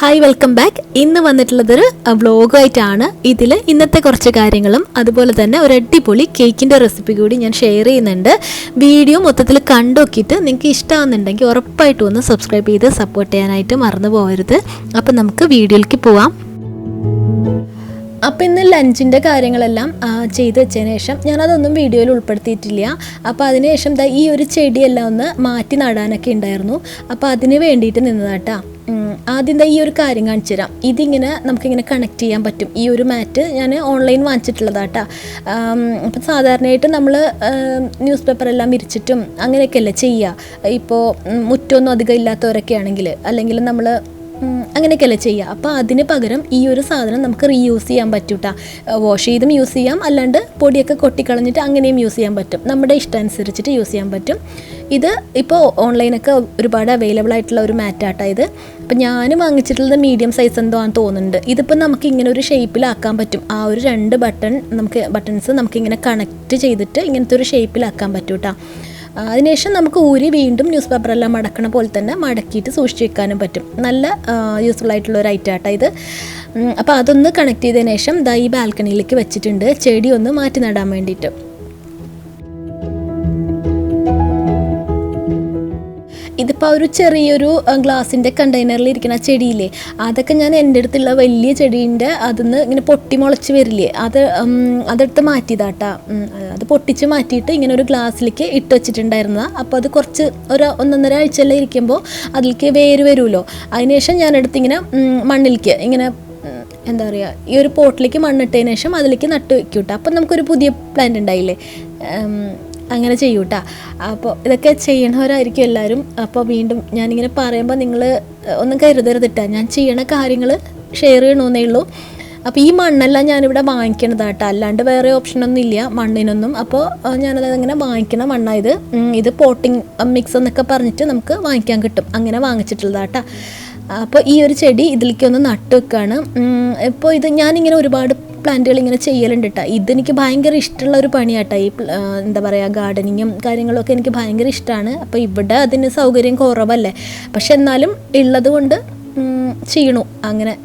Hi welcome back. ഇന്ന് വന്നിട്ടുള്ളതൊരു വ്ലോഗായിട്ടാണ്. ഇതിൽ ഇന്നത്തെ കുറച്ച് കാര്യങ്ങളും അതുപോലെ തന്നെ ഒരു അടിപൊളി കേക്കിൻ്റെ റെസിപ്പി കൂടി ഞാൻ ഷെയർ ചെയ്യുന്നുണ്ട്. വീഡിയോ മൊത്തത്തിൽ കണ്ടുനോക്കിയിട്ട് നിങ്ങൾക്ക് ഇഷ്ടമാകുന്നുണ്ടെങ്കിൽ ഉറപ്പായിട്ടും ഒന്ന് സബ്സ്ക്രൈബ് ചെയ്ത് സപ്പോർട്ട് ചെയ്യാനായിട്ട് മറന്നു പോകരുത്. അപ്പം നമുക്ക് വീഡിയോയിലേക്ക് പോവാം. അപ്പോൾ ഇന്ന് ലഞ്ചിൻ്റെ കാര്യങ്ങളെല്ലാം ചെയ്ത് വെച്ചതിന് ശേഷം ഞാനതൊന്നും വീഡിയോയിൽ ഉൾപ്പെടുത്തിയിട്ടില്ല. അപ്പോൾ അതിന് ശേഷം ഈ ഒരു ചെടിയെല്ലാം ഒന്ന് മാറ്റി നടാനൊക്കെ ഉണ്ടായിരുന്നു. അപ്പോൾ അതിന് വേണ്ടിയിട്ട് നിന്നതാട്ടാ. ആദ്യം ഈ ഒരു കാര്യം കാണിച്ചു തരാം. ഇതിങ്ങനെ നമുക്കിങ്ങനെ കണക്ട് ചെയ്യാൻ പറ്റും. ഈ ഒരു മാറ്റ് ഞാൻ ഓൺലൈൻ വാങ്ങിച്ചിട്ടുള്ളതാട്ടാ. അപ്പം സാധാരണയായിട്ട് നമ്മൾ ന്യൂസ് പേപ്പറെല്ലാം വിരിച്ചിട്ടും അങ്ങനെയൊക്കെയല്ലേ ചെയ്യുക. ഇപ്പോൾ മുറ്റമൊന്നും അധികം ഇല്ലാത്തവരൊക്കെ ആണെങ്കിൽ അല്ലെങ്കിൽ നമ്മൾ അങ്ങനെയൊക്കെയല്ലേ ചെയ്യുക. അപ്പോൾ അതിന് പകരം ഈ ഒരു സാധനം നമുക്ക് റീയൂസ് ചെയ്യാൻ പറ്റൂട്ടാ. വാഷ് ചെയ്തും യൂസ് ചെയ്യാം, അല്ലാണ്ട് പൊടിയൊക്കെ കൊട്ടിക്കളഞ്ഞിട്ട് അങ്ങനെയും യൂസ് ചെയ്യാൻ പറ്റും. നമ്മുടെ ഇഷ്ടം അനുസരിച്ചിട്ട് യൂസ് ചെയ്യാൻ പറ്റും. ഇത് ഇപ്പോൾ ഓൺലൈനൊക്കെ ഒരുപാട് അവൈലബിൾ ആയിട്ടുള്ള ഒരു മാറ്റാട്ടാ ഇത്. അപ്പോൾ ഞാൻ വാങ്ങിച്ചിട്ടുള്ളത് മീഡിയം സൈസ് എന്തോ ആണെന്ന് തോന്നുന്നുണ്ട്. ഇതിപ്പോൾ നമുക്ക് ഇങ്ങനെ ഒരു ഷേപ്പിലാക്കാൻ പറ്റും. ആ ഒരു 2 ബട്ടൺസ് നമുക്കിങ്ങനെ കണക്റ്റ് ചെയ്തിട്ട് ഇങ്ങനത്തെ ഒരു ഷേപ്പിലാക്കാൻ പറ്റൂട്ടാ. അതിനുശേഷം നമുക്ക് ഊരി വീണ്ടും ന്യൂസ് പേപ്പറെല്ലാം മടക്കണ പോലെ തന്നെ മടക്കിയിട്ട് സൂക്ഷിച്ച് വെക്കാനും പറ്റും. നല്ല യൂസ്ഫുൾ ആയിട്ടുള്ള ഒരു ഐറ്റം ആട്ടോ ഇത്. അപ്പോൾ അതൊന്ന് കണക്ട് ചെയ്തതിന് ശേഷം ഈ ബാൽക്കണിയിലേക്ക് വെച്ചിട്ടുണ്ട്, ചെടി ഒന്ന് മാറ്റി നടാൻ വേണ്ടിയിട്ട്. ഇതിപ്പോൾ ഒരു ചെറിയൊരു ഗ്ലാസിൻ്റെ കണ്ടെയ്നറിൽ ഇരിക്കുന്ന ചെടിയില്ലേ, അതൊക്കെ ഞാൻ എൻ്റെ അടുത്തുള്ള വലിയ ചെടീൻ്റെ അതിന്ന് ഇങ്ങനെ പൊട്ടി മുളച്ച് വരില്ലേ, അതെടുത്ത് മാറ്റിയതാട്ടാ. അത് പൊട്ടിച്ച് മാറ്റിയിട്ട് ഇങ്ങനെ ഒരു ഗ്ലാസ്സിലേക്ക് ഇട്ട് വെച്ചിട്ടുണ്ടായിരുന്നതാണ്. അപ്പോൾ അത് കുറച്ച് 1-1.5 ആഴ്ചയെല്ലാം ഇരിക്കുമ്പോൾ അതിലേക്ക് വേര് വരുമല്ലോ. അതിനുശേഷം ഞാനെടുത്ത് ഇങ്ങനെ മണ്ണിലേക്ക് ഇങ്ങനെ എന്താ പറയുക, ഈ ഒരു പോട്ടിലേക്ക് മണ്ണിട്ടതിന് ശേഷം അതിലേക്ക് നട്ട് വയ്ക്കൂട്ടാ. അപ്പം നമുക്കൊരു പുതിയ പ്ലാന്റ് ഉണ്ടായില്ലേ, അങ്ങനെ ചെയ്യൂട്ടാ. അപ്പോൾ ഇതൊക്കെ ചെയ്യണവരായിരിക്കും എല്ലാവരും. അപ്പോൾ വീണ്ടും ഞാനിങ്ങനെ പറയുമ്പോൾ നിങ്ങൾ ഒന്നും കരുതരുതിട്ടാ, ഞാൻ ചെയ്യണ കാര്യങ്ങൾ ഷെയർ ചെയ്യണമെന്നേ ഉള്ളൂ. അപ്പോൾ ഈ മണ്ണെല്ലാം ഞാനിവിടെ വാങ്ങിക്കണതാട്ടോ, അല്ലാണ്ട് വേറെ ഓപ്ഷനൊന്നും ഇല്ല മണ്ണിനൊന്നും. അപ്പോൾ ഞാനതങ്ങനെ വാങ്ങിക്കണ മണ്ണായത്. ഇത് പോട്ടിങ് മിക്സ് എന്നൊക്കെ പറഞ്ഞിട്ട് നമുക്ക് വാങ്ങിക്കാൻ കിട്ടും, അങ്ങനെ വാങ്ങിച്ചിട്ടുള്ളതാട്ടോ. അപ്പോൾ ഈ ഒരു ചെടി ഇതിലേക്കൊന്ന് നട്ട് വെക്കുകയാണ്. ഇപ്പോൾ ഇത് ഞാനിങ്ങനെ ഒരുപാട് പ്ലാന്റുകൾ ഇങ്ങനെ ചെയ്യലുണ്ട് കേട്ടോ. ഇതെനിക്ക് ഭയങ്കര ഇഷ്ടമുള്ള ഒരു പണിയാട്ടോ. ഈ എന്താ പറയുക, ഗാർഡനിങ്ങും കാര്യങ്ങളൊക്കെ എനിക്ക് ഭയങ്കര ഇഷ്ടമാണ്. അപ്പോൾ ഇവിടെ അതിന് സൗകര്യം കുറവല്ലേ, പക്ഷെ എന്നാലും ഉള്ളത് കൊണ്ട് ചെയ്യണു അങ്ങനെ.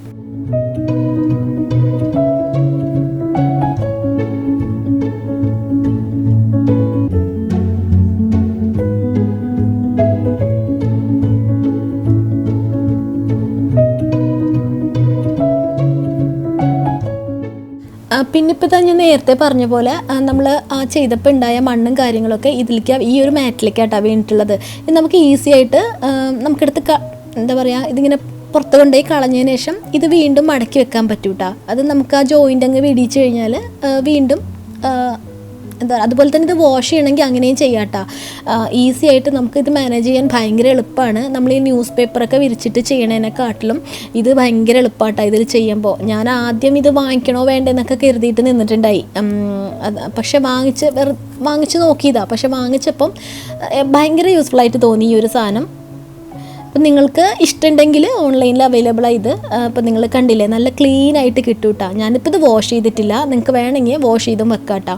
പിന്നെ ഇപ്പോൾ ഞാൻ നേരത്തെ പറഞ്ഞ പോലെ നമ്മൾ ചെയ്തപ്പോൾ ഉണ്ടായ മണ്ണും കാര്യങ്ങളൊക്കെ ഇതിലേക്ക് ഈ ഒരു മാറ്റിലേക്കാട്ടോ വീണിട്ടുള്ളത്. ഇത് നമുക്ക് ഈസി ആയിട്ട് നമുക്കെടുത്ത് എന്താ പറയുക, ഇതിങ്ങനെ പുറത്ത് കൊണ്ടുപോയി കളഞ്ഞതിന് ശേഷം ഇത് വീണ്ടും മടക്കി വെക്കാൻ പറ്റൂട്ടാ. അത് നമുക്ക് ആ ജോയിൻ്റ് അങ്ങ് വെടിയിച്ച് കഴിഞ്ഞാൽ വീണ്ടും എന്താ, അതുപോലെ തന്നെ ഇത് വാഷ് ചെയ്യണമെങ്കിൽ അങ്ങനെയും ചെയ്യാട്ടോ. ഈസി ആയിട്ട് നമുക്കിത് മാനേജ് ചെയ്യാൻ ഭയങ്കര എളുപ്പമാണ്. നമ്മൾ ഈ ന്യൂസ് പേപ്പറൊക്കെ വിരിച്ചിട്ട് ചെയ്യണതിനെക്കാട്ടിലും ഇത് ഭയങ്കര എളുപ്പമാട്ടോ ഇതിൽ ചെയ്യുമ്പോൾ. ഞാൻ ആദ്യം ഇത് വാങ്ങിക്കണോ വേണ്ടെന്നൊക്കെ കരുതിയിട്ട് നിന്നിട്ടുണ്ടായി. പക്ഷെ വാങ്ങിച്ച് നോക്കിയതാണ്. പക്ഷെ വാങ്ങിച്ചപ്പം ഭയങ്കര യൂസ്ഫുള്ളായിട്ട് തോന്നി ഈ ഒരു സാധനം. അപ്പം നിങ്ങൾക്ക് ഇഷ്ടമുണ്ടെങ്കിൽ ഓൺലൈനിൽ അവൈലബിളാണ് ഇത്. അപ്പം നിങ്ങൾ കണ്ടില്ലേ, നല്ല ക്ലീൻ ആയിട്ട് കിട്ടും കേട്ടോ. ഞാനിപ്പോൾ ഇത് വാഷ് ചെയ്തിട്ടില്ല, നിങ്ങൾക്ക് വേണമെങ്കിൽ വാഷ് ചെയ്തും വെക്കാം കേട്ടോ.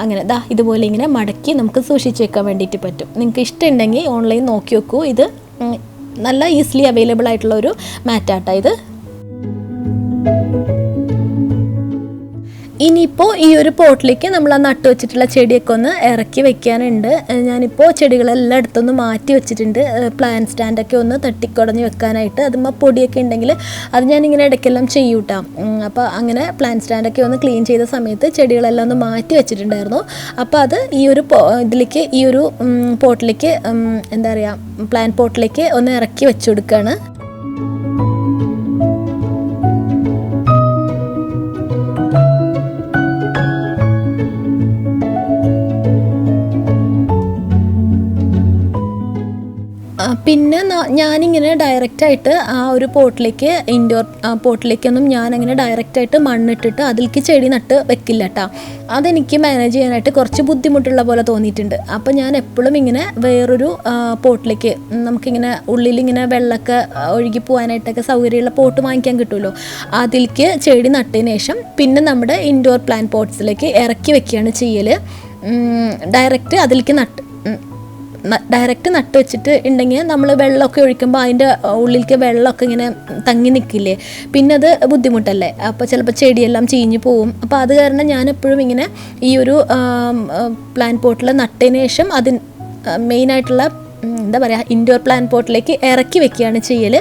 അങ്ങനെ ഇതുപോലെ ഇങ്ങനെ മടക്കി നമുക്ക് സൂക്ഷിച്ച് വെക്കാൻ വേണ്ടിയിട്ട് പറ്റും. നിങ്ങൾക്ക് ഇഷ്ടമുണ്ടെങ്കിൽ ഓൺലൈൻ നോക്കി വെക്കൂ. ഇത് നല്ല ഈസിലി അവൈലബിൾ ആയിട്ടുള്ള ഒരു മാറ്റാട്ടോ ഇത്. ഇനിയിപ്പോൾ ഈ ഒരു പോട്ടിലേക്ക് നമ്മൾ ആ നട്ട് വെച്ചിട്ടുള്ള ചെടിയൊക്കെ ഒന്ന് ഇറക്കി വെക്കാനുണ്ട്. ഞാനിപ്പോൾ ചെടികളെല്ലാം എടുത്തൊന്ന് മാറ്റി വെച്ചിട്ടുണ്ട്. പ്ലാന്റ് സ്റ്റാൻഡൊക്കെ ഒന്ന് തട്ടിക്കുടഞ്ഞ് വെക്കാനായിട്ട്. അതുമ്പോൾ പൊടിയൊക്കെ ഉണ്ടെങ്കിൽ അത് ഞാനിങ്ങനെ ഇടയ്ക്കെല്ലാം ചെയ്യൂട്ടാ. അപ്പോൾ അങ്ങനെ പ്ലാന്റ് സ്റ്റാൻഡൊക്കെ ഒന്ന് ക്ലീൻ ചെയ്ത സമയത്ത് ചെടികളെല്ലാം ഒന്ന് മാറ്റി വെച്ചിട്ടുണ്ടായിരുന്നു. അപ്പോൾ അത് ഈ ഒരു ഇതിലേക്ക്, ഈ ഒരു പോട്ടിലേക്ക്, എന്താ പറയുക, പ്ലാന്റ് പോട്ടിലേക്ക് ഒന്ന് ഇറക്കി വെച്ച് കൊടുക്കുകയാണ്. പിന്നെ ഞാനിങ്ങനെ ഡയറക്റ്റായിട്ട് ആ ഒരു പോട്ടിലേക്ക്, ഇൻഡോർ പോട്ടിലേക്കൊന്നും ഞാനങ്ങനെ ഡയറക്റ്റായിട്ട് മണ്ണിട്ടിട്ട് അതിലേക്ക് ചെടി നട്ട് വെക്കില്ല കേട്ടോ. അതെനിക്ക് മാനേജ് ചെയ്യാനായിട്ട് കുറച്ച് ബുദ്ധിമുട്ടുള്ള പോലെ തോന്നിയിട്ടുണ്ട്. അപ്പോൾ ഞാൻ എപ്പോഴും ഇങ്ങനെ വേറൊരു പോട്ടിലേക്ക്, നമുക്കിങ്ങനെ ഉള്ളിലിങ്ങനെ വെള്ളമൊക്കെ ഒഴുകി പോകാനായിട്ടൊക്കെ സൗകര്യമുള്ള പോട്ട് വാങ്ങിക്കാൻ കിട്ടുമല്ലോ, അതിലേക്ക് ചെടി നട്ടതിന് ശേഷം പിന്നെ നമ്മുടെ ഇൻഡോർ പ്ലാന്റ് പോട്ട്സിലേക്ക് ഇറക്കി വെക്കുകയാണ് ചെയ്യൽ. ഡയറക്റ്റ് അതിലേക്ക് ഡയറക്റ്റ് നട്ട് വെച്ചിട്ട് ഉണ്ടെങ്കിൽ നമ്മൾ വെള്ളമൊക്കെ ഒഴിക്കുമ്പോൾ അതിൻ്റെ ഉള്ളിലേക്ക് വെള്ളമൊക്കെ ഇങ്ങനെ തങ്ങി നിൽക്കില്ലേ, പിന്നെ അത് ബുദ്ധിമുട്ടല്ലേ. അപ്പോൾ ചിലപ്പോൾ ചെടിയെല്ലാം ചീഞ്ഞ് പോവും. അപ്പോൾ അത് കാരണം ഞാൻ എപ്പോഴും ഇങ്ങനെ ഈ ഒരു പ്ലാന്റ് പോട്ടിൽ നട്ടതിന് ശേഷം അതിന് മെയിനായിട്ടുള്ള എന്താ പറയുക ഇൻഡോർ പ്ലാന്റ് പോട്ടിലേക്ക് ഇറക്കി വെക്കുകയാണ് ചെയ്യൽ.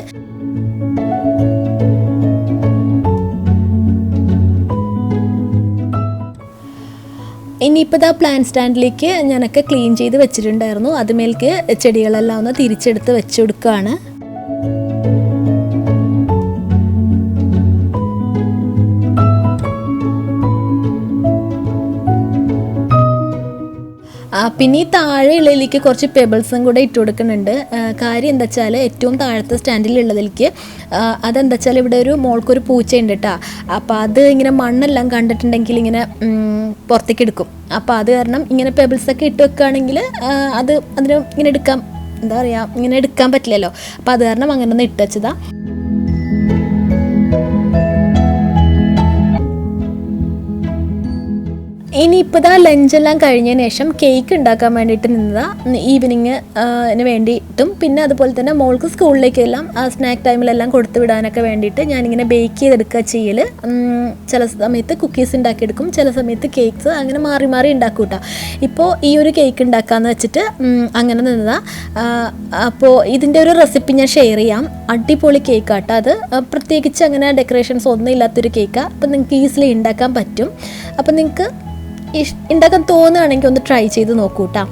ഇനിയിപ്പോൾ ഇതാ പ്ലാന്റ് സ്റ്റാൻഡിലേക്ക് ഞാനൊക്കെ ക്ലീൻ ചെയ്ത് വെച്ചിട്ടുണ്ടായിരുന്നു. അതുമേലേക്ക് ചെടികളെല്ലാം ഒന്ന് തിരിച്ചെടുത്ത് വെച്ച് കൊടുക്കുകയാണ്. പിന്നെ ഈ താഴെ ഉള്ളതിലേക്ക് കുറച്ച് പെബിൾസും കൂടെ ഇട്ട് കൊടുക്കുന്നുണ്ട്. കാര്യം എന്താ വെച്ചാൽ ഏറ്റവും താഴത്തെ സ്റ്റാൻഡിലുള്ളതിലേക്ക് അതെന്താ വെച്ചാൽ ഇവിടെ ഒരു മോൾക്കൊരു പൂച്ചയുണ്ട് കേട്ടോ. അപ്പോൾ അത് ഇങ്ങനെ മണ്ണെല്ലാം കണ്ടിട്ടുണ്ടെങ്കിൽ ഇങ്ങനെ പുറത്തേക്ക് എടുക്കും. അപ്പോൾ അത് കാരണം ഇങ്ങനെ പെബിൾസൊക്കെ ഇട്ട് വെക്കുകയാണെങ്കിൽ അതിന് ഇങ്ങനെ എടുക്കാൻ എന്താ പറയുക ഇങ്ങനെ എടുക്കാൻ പറ്റില്ലല്ലോ. അപ്പോൾ അത് കാരണം അങ്ങനെ ഒന്ന് ഇട്ട് വെച്ചതാണ്. ഇനിയിപ്പോൾ ഇതാ ലഞ്ചെല്ലാം കഴിഞ്ഞതിന് ശേഷം കേക്ക് ഉണ്ടാക്കാൻ വേണ്ടിയിട്ട് നിന്നതാണ്. ഈവനിങ്ങിന് വേണ്ടിയിട്ടും പിന്നെ അതുപോലെ തന്നെ മോൾക്ക് സ്കൂളിലേക്കെല്ലാം സ്നാക്ക് ടൈമിലെല്ലാം കൊടുത്തു വിടാനൊക്കെ വേണ്ടിയിട്ട് ഞാനിങ്ങനെ ബേക്ക് ചെയ്തെടുക്കുക ചെയ്യൽ. ചില സമയത്ത് കുക്കീസ് ഉണ്ടാക്കിയെടുക്കും, ചില സമയത്ത് കേക്ക്സ്, അങ്ങനെ മാറി മാറി ഉണ്ടാക്കും കേട്ടോ. ഇപ്പോൾ ഈ ഒരു കേക്ക് ഉണ്ടാക്കാമെന്ന് വെച്ചിട്ട് അങ്ങനെ നിന്നതാണ്. അപ്പോൾ ഇതിൻ്റെ ഒരു റെസിപ്പി ഞാൻ ഷെയർ ചെയ്യാം. അടിപൊളി കേക്കാട്ടോ അത്. പ്രത്യേകിച്ച് അങ്ങനെ ഡെക്കറേഷൻസ് ഒന്നും ഇല്ലാത്തൊരു കേക്കാണ്. അപ്പോൾ നിങ്ങൾക്ക് ഈസിലി ഉണ്ടാക്കാൻ പറ്റും. അപ്പോൾ നിങ്ങൾക്ക് ഉണ്ടാക്കാൻ തോന്നുകയാണെങ്കിൽ ഒന്ന് ട്രൈ ചെയ്ത് നോക്കൂ കേട്ടോ.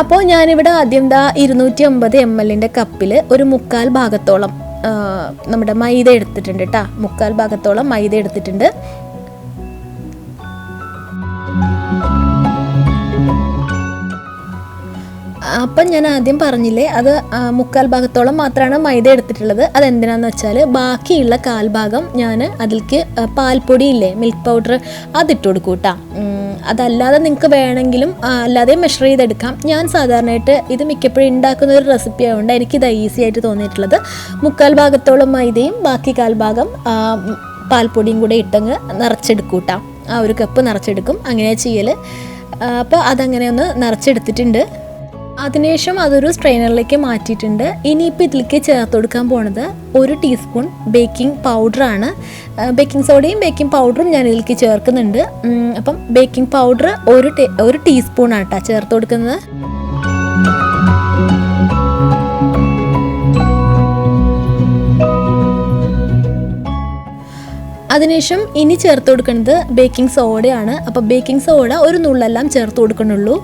അപ്പോൾ ഞാനിവിടെ ആദ്യം 250 ml കപ്പിൽ ഒരു 1/4 ഭാഗത്തോളം നമ്മുടെ മൈദ എടുത്തിട്ടുണ്ട് കേട്ടോ. 1/4 ഭാഗത്തോളം മൈദ എടുത്തിട്ടുണ്ട്. അപ്പം ഞാൻ ആദ്യം പറഞ്ഞില്ലേ അത് 1/4 ഭാഗത്തോളം മാത്രമാണ് മൈദ എടുത്തിട്ടുള്ളത്. അതെന്തിനാന്ന് വെച്ചാൽ ബാക്കിയുള്ള 1/4 ഭാഗം ഞാൻ അതിലേക്ക് പാൽപ്പൊടി ഇല്ലേ, മിൽക്ക് പൗഡർ, അതിട്ട് കൊടുക്കും കേട്ടോ. അതല്ലാതെ നിങ്ങൾക്ക് വേണമെങ്കിലും അല്ലാതെ മെഷർ ചെയ്തെടുക്കാം. ഞാൻ സാധാരണയായിട്ട് ഇത് മിക്കപ്പോഴും ഉണ്ടാക്കുന്ന ഒരു റെസിപ്പി ആയതുകൊണ്ട് എനിക്കിത് ഈസി ആയിട്ട് തോന്നിയിട്ടുള്ളത് 1/4 ഭാഗത്തോളം മൈദയും ബാക്കി 1/4 ഭാഗം പാൽപ്പൊടിയും കൂടെ ഇട്ടങ്ങ് നിറച്ചെടുക്കും കേട്ടോ. ആ ഒരു കപ്പ് നിറച്ചെടുക്കും, അങ്ങനെ ചെയ്യൽ. അപ്പോൾ അതങ്ങനെ ഒന്ന് നിറച്ചെടുത്തിട്ടുണ്ട്. അതിനുശേഷം അതൊരു സ്ട്രെയിനറിലേക്ക് മാറ്റിയിട്ടുണ്ട്. ഇനിയിപ്പോൾ ഇതിലേക്ക് ചേർത്ത് കൊടുക്കാൻ പോണത് 1 ടീസ്പൂൺ ബേക്കിംഗ് പൗഡറാണ്. ബേക്കിംഗ് സോഡയും ബേക്കിംഗ് പൗഡറും ഞാൻ ഇതിലേക്ക് ചേർക്കുന്നുണ്ട്. അപ്പം ബേക്കിംഗ് പൗഡർ 1 ടീസ്പൂണാണ് കേട്ടോ ചേർത്ത് കൊടുക്കുന്നത്. അതിനുശേഷം ഇനി ചേർത്ത് കൊടുക്കുന്നത് ബേക്കിംഗ് സോഡയാണ്. അപ്പോൾ ബേക്കിംഗ് സോഡ ഒരു നുള്ളെല്ലാം ചേർത്ത് കൊടുക്കണുള്ളൂ.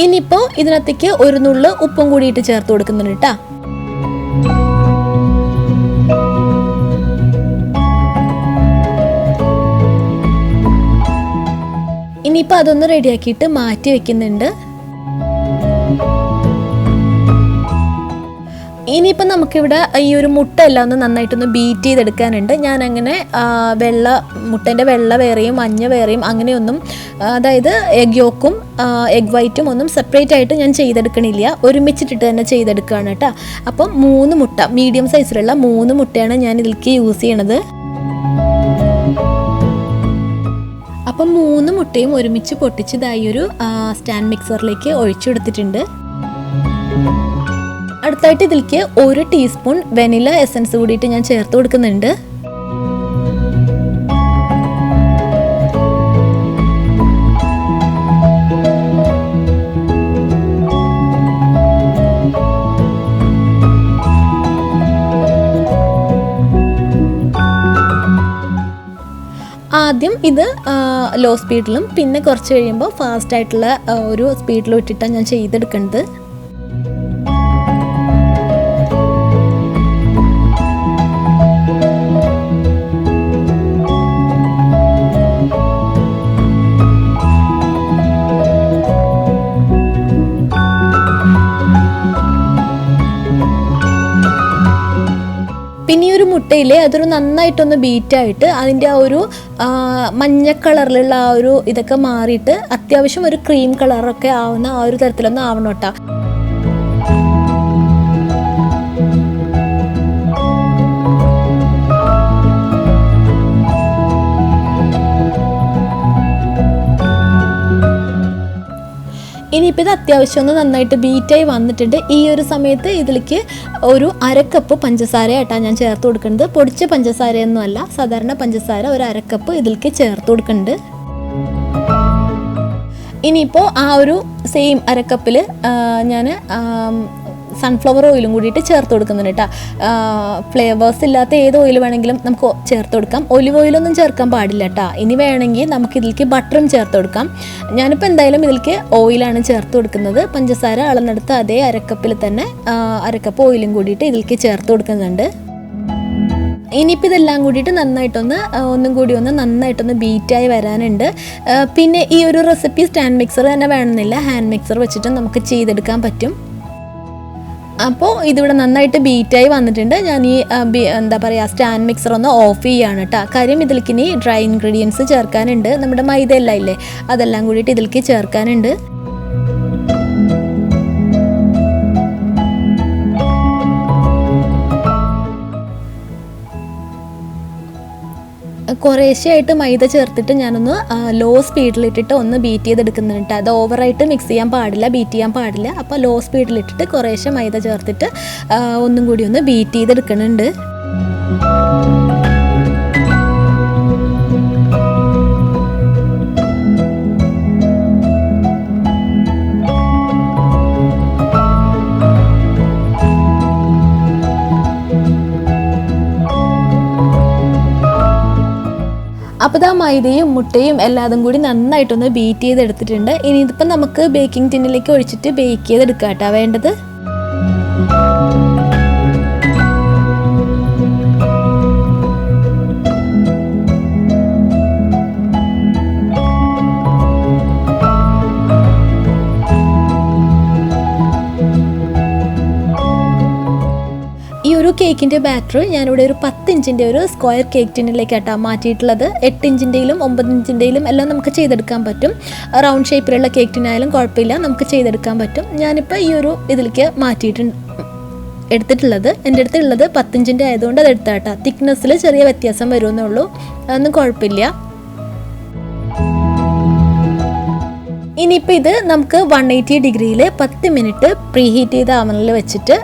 ഇനിയിപ്പോൾ ഇതിനകത്തേക്ക് ഒരു നുള്ള് ഉപ്പും കൂടിയിട്ട് ചേർത്ത് കൊടുക്കുന്നുണ്ട് കേട്ടോ. ഇനിയിപ്പോൾ അതൊന്ന് റെഡിയാക്കിയിട്ട് മാറ്റി വെക്കുന്നുണ്ട്. ഇനിയിപ്പോൾ നമുക്കിവിടെ ഈ ഒരു മുട്ട എല്ലാം ഒന്ന് നന്നായിട്ടൊന്ന് ബീറ്റ് ചെയ്തെടുക്കാനുണ്ട്. ഞാനങ്ങനെ മുട്ടേൻ്റെ വെള്ള വേറെയും മഞ്ഞ വേറെയും അങ്ങനെയൊന്നും, അതായത് എഗ് യോക്കും എഗ് വൈറ്റും ഒന്നും സെപ്പറേറ്റ് ആയിട്ട് ഞാൻ ചെയ്തെടുക്കണില്ല, ഒരുമിച്ചിട്ടിട്ട് തന്നെ ചെയ്തെടുക്കുകയാണ് കേട്ടോ. അപ്പം 3 മുട്ട, മീഡിയം സൈസിലുള്ള 3 മുട്ടയാണ് ഞാൻ ഇതിലേക്ക് യൂസ് ചെയ്യണത്. അപ്പം 3 മുട്ടയും ഒരുമിച്ച് പൊട്ടിച്ചതായി ഒരു സ്റ്റാൻഡ് മിക്സറിലേക്ക് ഒഴിച്ചെടുത്തിട്ടുണ്ട്. അടുത്തായിട്ട് ഇതിലേക്ക് 1 ടീസ്പൂൺ വെനില എസൻസ് കൂടിയിട്ട് ഞാൻ ചേർത്ത് കൊടുക്കുന്നുണ്ട്. ആദ്യം ഇത് ലോ സ്പീഡിലും പിന്നെ കുറച്ച് കഴിയുമ്പോൾ ഫാസ്റ്റ് ആയിട്ടുള്ള ഒരു സ്പീഡിലും ഇട്ടിട്ടാണ് ഞാൻ ചെയ്തെടുക്കുന്നത്. പിന്നെ ഈ ഒരു മുട്ടയിൽ അതൊരു നന്നായിട്ടൊന്ന് ബീറ്റായിട്ട് അതിൻ്റെ ആ ഒരു മഞ്ഞ കളറിലുള്ള ആ ഒരു ഇതൊക്കെ മാറിയിട്ട് അത്യാവശ്യം ഒരു ക്രീം കളറൊക്കെ ആവുന്ന ആ ഒരു തരത്തിലൊന്നും ആവണം കേട്ടോ. ഇനിയിപ്പോൾ ഇത് അത്യാവശ്യം ഒന്ന് നന്നായിട്ട് ബീറ്റായി വന്നിട്ടുണ്ട്. ഈ ഒരു സമയത്ത് ഇതിലേക്ക് ഒരു 1/2 കപ്പ് പഞ്ചസാര ആയിട്ടാണ് ഞാൻ ചേർത്ത് കൊടുക്കുന്നത്. പൊടിച്ച പഞ്ചസാരയൊന്നും അല്ല, സാധാരണ പഞ്ചസാര ഒരു 1/2 കപ്പ് ഇതിലേക്ക് ചേർത്ത് കൊടുക്കുന്നുണ്ട്. ഇനിയിപ്പോൾ ആ ഒരു സെയിം 1/2 കപ്പിൽ ഞാൻ സൺഫ്ലവർ ഓയിലും കൂടിയിട്ട് ചേർത്ത് കൊടുക്കുന്നുണ്ട് കേട്ടോ. ഫ്ലേവേഴ്സ് ഇല്ലാത്ത ഏത് ഓയിൽ വേണമെങ്കിലും നമുക്ക് ചേർത്ത് കൊടുക്കാം. ഒലിവ് ഓയിലൊന്നും ചേർക്കാൻ പാടില്ല കേട്ടോ. ഇനി വേണമെങ്കിൽ നമുക്ക് ഇതിലേക്ക് ബട്ടറും ചേർത്ത് കൊടുക്കാം. ഞാനിപ്പോൾ എന്തായാലും ഇതിലേക്ക് ഓയിലാണ് ചേർത്ത് കൊടുക്കുന്നത്. പഞ്ചസാര അളന്നെടുത്ത് അതേ 1/2 കപ്പിൽ തന്നെ 1/2 കപ്പ് ഓയിലും കൂടിയിട്ട് ഇതിലേക്ക് ചേർത്ത് കൊടുക്കുന്നുണ്ട്. ഇനിയിപ്പോൾ ഇതെല്ലാം കൂടിയിട്ട് ഒന്നും കൂടി നന്നായിട്ടൊന്ന് ബീറ്റായി വരാനുണ്ട്. പിന്നെ ഈ ഒരു റെസിപ്പി സ്റ്റാൻഡ് മിക്സർ തന്നെ വേണമെന്നില്ല, ഹാൻഡ് മിക്സർ വെച്ചിട്ട് നമുക്ക് ചെയ്തെടുക്കാൻ പറ്റും. അപ്പോൾ ഇതിവിടെ നന്നായിട്ട് ബീറ്റായി വന്നിട്ടുണ്ട്. ഞാൻ ഈ സ്റ്റാൻഡ് മിക്സർ ഒന്ന് ഓഫ് ചെയ്യുകയാണ് കേട്ടോ. കാര്യം ഇതിലേക്ക് ഇനി ഡ്രൈ ഇൻഗ്രീഡിയൻസ് ചേർക്കാനുണ്ട്. നമ്മുടെ മൈദ എല്ലാം ഇല്ലേ, അതെല്ലാം കൂടിയിട്ട് ഇതിലേക്ക് ചേർക്കാനുണ്ട്. കുറേശ്ശെയായിട്ട് മൈദ ചേർത്തിട്ട് ഞാനൊന്ന് ലോ സ്പീഡിലിട്ടിട്ട് ഒന്ന് ബീറ്റ് ചെയ്തെടുക്കുന്നുണ്ട്. അത് ഓവറായിട്ട് മിക്സ് ചെയ്യാൻ പാടില്ല, ബീറ്റ് ചെയ്യാൻ പാടില്ല. അപ്പോൾ ലോ സ്പീഡിലിട്ടിട്ട് കുറേശ്ശെ മൈദ ചേർത്തിട്ട് ഒന്നും കൂടി ഒന്ന് ബീറ്റ് ചെയ്തെടുക്കുന്നുണ്ട്. അപ്പോൾ ആ മൈദയും മുട്ടയും എല്ലാതും കൂടി നന്നായിട്ടൊന്ന് ബീറ്റ് ചെയ്തെടുത്തിട്ടുണ്ട്. ഇനി ഇതിപ്പോൾ നമുക്ക് ബേക്കിംഗ് ടിന്നിലേക്ക് ഒഴിച്ചിട്ട് ബേക്ക് ചെയ്തെടുക്കാം കേട്ടോ വേണ്ടത്. ഈ ഒരു കേക്കിൻ്റെ ബാറ്റർ ഞാനിവിടെ ഒരു 10 ഇഞ്ചിൻ്റെ ഒരു സ്ക്വയർ കേക്ക് ടിന്നിലേക്കാട്ടാണ് മാറ്റിയിട്ടുള്ളത്. 8 ഇഞ്ചിൻ്റെയിലും 9 ഇഞ്ചിൻ്റെയിലും എല്ലാം നമുക്ക് ചെയ്തെടുക്കാൻ പറ്റും. റൗണ്ട് ഷേപ്പിലുള്ള കേക്ക് ടിന്നായാലും കുഴപ്പമില്ല, നമുക്ക് ചെയ്തെടുക്കാൻ പറ്റും. ഞാനിപ്പോൾ ഈ ഒരു ഇതിലേക്ക് എടുത്തിട്ടുള്ളത് എൻ്റെ അടുത്തുള്ളത് 10 ഇഞ്ചിൻ്റെ ആയതുകൊണ്ട് അത് എടുത്താട്ടാ. തിക്നെസ്സിൽ ചെറിയ വ്യത്യാസം വരുമെന്നേ ഉള്ളൂ, അതൊന്നും കുഴപ്പമില്ല. ഇനിയിപ്പോൾ ഇത് നമുക്ക് 180 ഡിഗ്രിയിൽ 10 മിനിറ്റ് പ്രീ ഹീറ്റ് ചെയ്ത അവനിൽ വെച്ചിട്ട്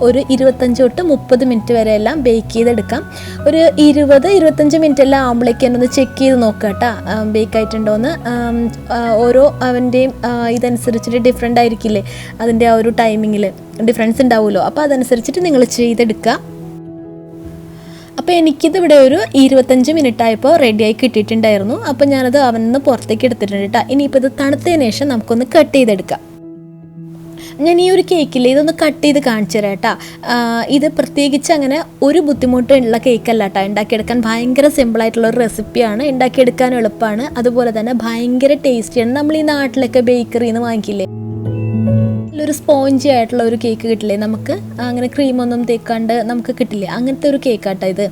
ഒരു 25 തൊട്ട് 30 മിനിറ്റ് വരെ എല്ലാം ബേക്ക് ചെയ്തെടുക്കാം. ഒരു 20-25 മിനിറ്റ് എല്ലാം ആകുമ്പോഴേക്ക് എന്നൊന്ന് ചെക്ക് ചെയ്ത് നോക്കുക കേട്ടോ, ബേക്ക് ആയിട്ടുണ്ടോയെന്ന്. ഓരോ അവൻ്റെയും ഇതനുസരിച്ചിട്ട് ഡിഫറെൻ്റ് ആയിരിക്കില്ലേ, അതിൻ്റെ ആ ഒരു ടൈമിങ്ങിൽ ഡിഫറൻസ് ഉണ്ടാവുമല്ലോ. അപ്പോൾ അതനുസരിച്ചിട്ട് നിങ്ങൾ ചെയ്തെടുക്കുക. അപ്പോൾ എനിക്കിത് ഇവിടെ ഒരു 25 മിനിറ്റ് ആയപ്പോൾ റെഡിയായി കിട്ടിയിട്ടുണ്ടായിരുന്നു. അപ്പോൾ ഞാനത് അവനിൽ നിന്ന് പുറത്തേക്ക് എടുത്തിട്ടുണ്ട് കേട്ടോ. ഇനിയിപ്പോൾ ഇത് തണുത്തതിന് ശേഷം നമുക്കൊന്ന് കട്ട് ചെയ്തെടുക്കാം. ഞാൻ ഈ ഒരു കേക്കിൽ ഇതൊന്ന് കട്ട് ചെയ്ത് കാണിച്ചു തരാം കേട്ടോ. ഇത് പ്രത്യേകിച്ച് അങ്ങനെ ഒരു ബുദ്ധിമുട്ടുള്ള കേക്കല്ല കേട്ടോ. ഉണ്ടാക്കിയെടുക്കാൻ ഭയങ്കര സിമ്പിളായിട്ടുള്ളൊരു റെസിപ്പിയാണ്, ഉണ്ടാക്കിയെടുക്കാൻ എളുപ്പമാണ്, അതുപോലെ തന്നെ ഭയങ്കര ടേസ്റ്റിയാണ്. നമ്മൾ ഈ നാട്ടിലൊക്കെ ബേക്കറിയിൽ നിന്ന് വാങ്ങിക്കില്ലേ, ഒരു സ്പോഞ്ചി ആയിട്ടുള്ള ഒരു കേക്ക് കിട്ടില്ലേ നമുക്ക്, അങ്ങനെ ക്രീമൊന്നും തേക്കാണ്ട് നമുക്ക് കിട്ടില്ലേ, അങ്ങനത്തെ ഒരു കേക്കാട്ടോ ഇത്.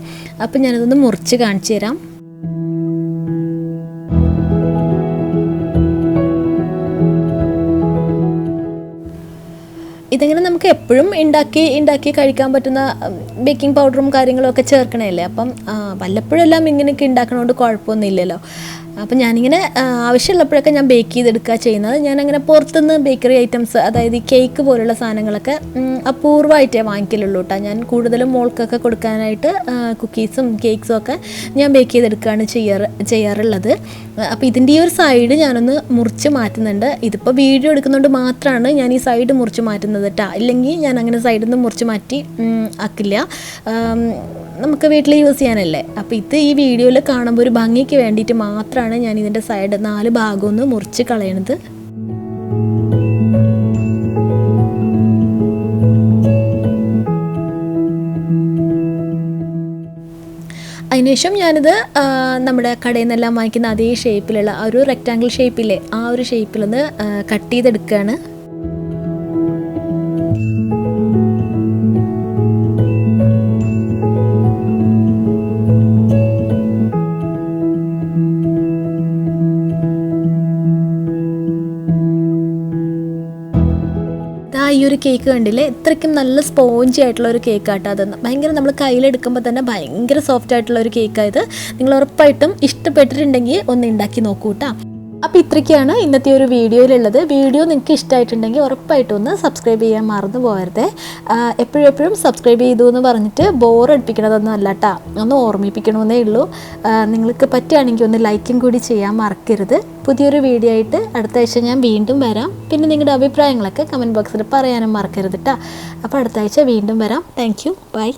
അപ്പം ഞാനിതൊന്ന് മുറിച്ച് കാണിച്ചു തരാം. ഇതിങ്ങനെ നമുക്ക് എപ്പോഴും ഉണ്ടാക്കി കഴിക്കാൻ പറ്റുന്ന ബേക്കിംഗ് പൗഡറും കാര്യങ്ങളും ഒക്കെ ചേർക്കണമല്ലേ. അപ്പം വല്ലപ്പോഴെല്ലാം ഇങ്ങനെയൊക്കെ ഉണ്ടാക്കണോണ്ട് കുഴപ്പമൊന്നുമില്ലല്ലോ. അപ്പം ഞാനിങ്ങനെ ആവശ്യമുള്ളപ്പോഴൊക്കെ ഞാൻ ബേക്ക് ചെയ്തെടുക്കുക ചെയ്യുന്നത്. ഞാനങ്ങനെ പുറത്തുനിന്ന് ബേക്കറി ഐറ്റംസ്, അതായത് ഈ കേക്ക് പോലുള്ള സാധനങ്ങളൊക്കെ അപൂർവമായിട്ടേ വാങ്ങിക്കലുള്ളൂ കേട്ടോ. ഞാൻ കൂടുതലും മോൾക്കൊക്കെ കൊടുക്കാനായിട്ട് കുക്കീസും കേക്ക്സും ഒക്കെ ഞാൻ ബേക്ക് ചെയ്തെടുക്കുകയാണ് ചെയ്യാറുള്ളത്. അപ്പോൾ ഇതിൻ്റെ ഈ ഒരു സൈഡ് ഞാനൊന്ന് മുറിച്ച് മാറ്റുന്നുണ്ട്. ഇതിപ്പോൾ വീഡിയോ എടുക്കുന്നതുകൊണ്ട് മാത്രമാണ് ഞാൻ ഈ സൈഡ് മുറിച്ച് മാറ്റുന്നത് കേട്ടോ. ഇല്ലെങ്കിൽ ഞാൻ അങ്ങനെ സൈഡിൽ നിന്ന് മുറിച്ച് മാറ്റി ആക്കില്ല, നമുക്ക് വീട്ടിൽ യൂസ് ചെയ്യാനല്ലേ. അപ്പോൾ ഇത് ഈ വീഡിയോയിൽ കാണുമ്പോൾ ഒരു ഭംഗിക്ക് വേണ്ടിയിട്ട് മാത്രമാണ് ഞാൻ ഇതിൻ്റെ സൈഡ് 4 ഭാഗം ഒന്ന് മുറിച്ച് കളയണത്. അതിനുശേഷം ഞാനിത് നമ്മുടെ കടയിൽ നിന്നെല്ലാം വാങ്ങിക്കുന്ന അതേ ഷേപ്പിലുള്ള ആ ഒരു റെക്റ്റാങ്കിൾ ഷേപ്പില്ലേ, ആ ഒരു ഷേപ്പിലൊന്ന് കട്ട് ചെയ്തെടുക്കുകയാണ്. ഈ ഒരു കേക്ക് കണ്ടില്ലേ, ഇത്രയ്ക്കും നല്ല സ്പോഞ്ചി ആയിട്ടുള്ള ഒരു കേക്കാട്ടോ. അത് ഭയങ്കര നമ്മൾ കയ്യിലെടുക്കുമ്പോൾ തന്നെ ഭയങ്കര സോഫ്റ്റ് ആയിട്ടുള്ള ഒരു കേക്കായത്. നിങ്ങൾ ഉറപ്പായിട്ടും ഇഷ്ടപ്പെട്ടിട്ടുണ്ടെങ്കിൽ ഒന്ന് ഉണ്ടാക്കി നോക്കൂ കേട്ടോ. അപ്പോൾ ഇത്രയ്ക്കാണ് ഇന്നത്തെ ഒരു വീഡിയോയിലുള്ളത്. വീഡിയോ നിങ്ങൾക്ക് ഇഷ്ടമായിട്ടുണ്ടെങ്കിൽ ഉറപ്പായിട്ടും ഒന്ന് സബ്സ്ക്രൈബ് ചെയ്യാൻ മറന്നു പോകരുത്. എപ്പോഴും സബ്സ്ക്രൈബ് ചെയ്തു എന്ന് പറഞ്ഞിട്ട് ബോറടിപ്പിക്കണതൊന്നും അല്ല കേട്ടോ, ഒന്ന് ഓർമ്മിപ്പിക്കണമെന്നേ ഉള്ളൂ. നിങ്ങൾക്ക് പറ്റുകയാണെങ്കിൽ ഒന്ന് ലൈക്കും കൂടി ചെയ്യാൻ മറക്കരുത്. പുതിയൊരു വീഡിയോ ആയിട്ട് അടുത്ത ആഴ്ച ഞാൻ വീണ്ടും വരാം. പിന്നെ നിങ്ങളുടെ അഭിപ്രായങ്ങളൊക്കെ കമൻറ്റ് ബോക്സിൽ പറയാനും മറക്കരുത് കേട്ടോ. അപ്പോൾ അടുത്ത ആഴ്ച വീണ്ടും വരാം. Thank you. ബൈ.